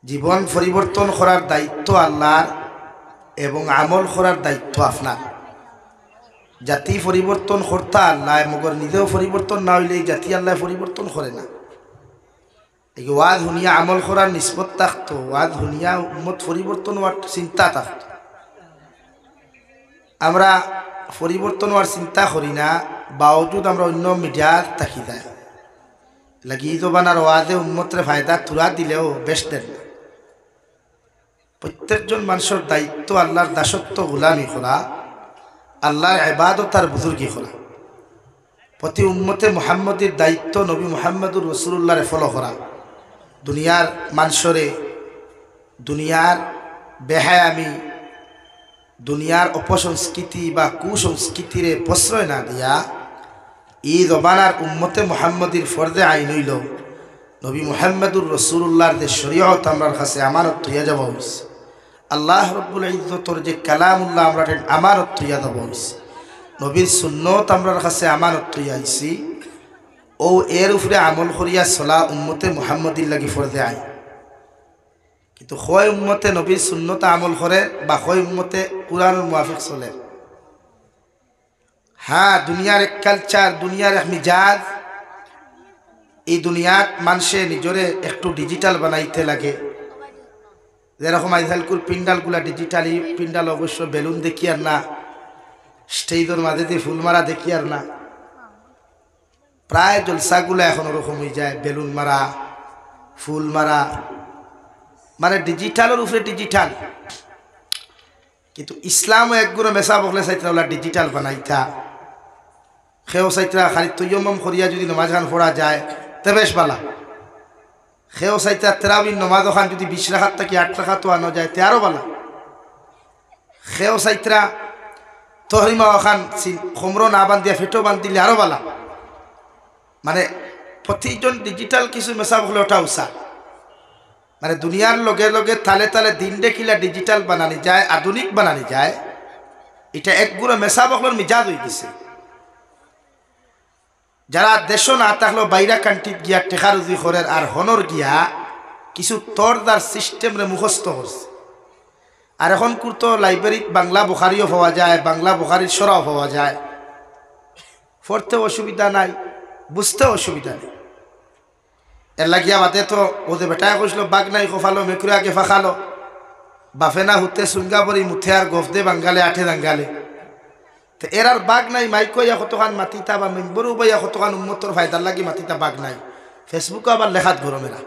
জীবন পরিবর্তন করার দায়িত্ব আল্লাহর এবং আমল করার দায়িত্ব আপনার। জাতি পরিবর্তন করতে আল্লাহ, মগর নিজেও পরিবর্তন না হইলে এই জাতি আল্লাহ পরিবর্তন করে না। এই ওয়াজ শুনিয়া আমল করার নিষ্পত থাকতো, ওয়াজ শুনিয়া উম্মত পরিবর্তন হওয়ার চিন্তা থাকতো। আমরা পরিবর্তন হওয়ার চিন্তা করি না, বাওজুদ আমরা অন্য মিডিয়ার থাকি যায় লাগি জবানার ওয়াজে উম্মতরে ফায়দা তুলা দিলেও বেশ দেন না। প্রত্যেকজন মানুষের দায়িত্ব আল্লাহর দাসত্ব গোলামি করা, আল্লাহর ইবাদত আর বুজুর্গি করা। প্রতি উম্মতে মুহাম্মদের দায়িত্ব নবী মুহাম্মদুর রাসূলুল্লাহরে ফলো করা। দুনিয়ার মানুষরে দুনিয়ার বেহায়ামি, দুনিয়ার অপসংস্কৃতি বা কুসংস্কৃতিরে প্রশ্রয় না দিয়া এই জবানার উম্মতে মুহাম্মদীর ফরজে আইন হইল নবী মুহাম্মদুর রাসূলুল্লাহর যে শরীয়ত আমরার কাছে আমানত হইয়া যাব হইছে। আল্লাহ রব্বুল ইজ্জতর যে কালামুল্লাহ আমরা আমানত হইয়া যাব হইছে। নবীর সুন্নত আমরার কাছে আমানত হইয়া আইছি। ও এর উপরে আমল করিয়া চলা উম্মতে মুহাম্মদীর লাগি ফরজে আইন। কিন্তু হয় উম্মতে নবীর সুন্নত আমল করে বা হয় উম্মতে কুরআনের মুআফিক চলে। হ্যাঁ, দুনিয়ার এক কালচার, দুনিয়ার এক মিজাজ, এই দুনিয়াত মানুষে নিজরে একটু ডিজিটাল বানাইতে লাগে। যেরকম আজকালকুর পিন্ডালগুলা ডিজিটালি পিন্ডাল, অবশ্য বেলুন দেখি আর না, স্টেজের মাঝে দিয়ে ফুল মারা দেখি আর না। প্রায় জলসাগুলো এখন ওরকম হয়ে যায়, বেলুন মারা, ফুল মারা, মানে ডিজিটালের উপরে ডিজিটাল। কিন্তু ইসলামও একগুলো মেসা বকলে চাইতরা ওলা ডিজিটাল বানাইতা। সেও চাইতরা খালি তৈয়ম করিয়া যদি নমাজ খান পড়া যায় তে বেশ বালা। সেও চাইতরা তেরাবির নমাজ খান যদি 20 রাখাত থাকি 8 রাখাত আনো যায় তে আরো বালা। সেও চাইতরা তহরিমা খান খমরো না বান্ধিয়া ফেটো বান্ধিলে আরো বালা। মানে প্রতিজন ডিজিটাল কিছু মেসা বকলে ওটা উষা। মানে দুনিয়ার লগে লগে তালে তালে দিন দেখিলা ডিজিটাল বানানি যায়, আধুনিক বানানি যায়। এটা একগুলো মেসা বকলের মিজাজ হয়ে গেছে। যারা দেশ না থাকলেও বাইরা কান্ট্রিত গিয়া টেকা রুজি করেন আর হনর গিয়া কিছু তরদার সিস্টেমরে মুখস্থ করছে। আর এখন কুর্তো লাইব্রেরিত বাংলা বুখারিও পাওয়া যায়, বাংলা বুখারির সরাও পাওয়া যায়। পড়তে অসুবিধা নাই, বুঝতে অসুবিধা নেই। এর লাগিয়া বাদে তো ওদের বেটায় কইছিল বাঘ নাই কফালো মেকুরে আগে ফাঁকালো, বাফে না হুতে সুঙ্গা পরি মুথে আর গফ দে বাঙ্গালে আঠে দাঙ্গালে। তো এর আর বাঘ নাই, মাইক ইয়া কতখান মাতিতা বা মেম্বরও বা ইয়া কতখান উন্মতর ফায়দার লাগি মাতিতা বাঘ নাই। ফেসবুকে আবার লেখাত গরমেরা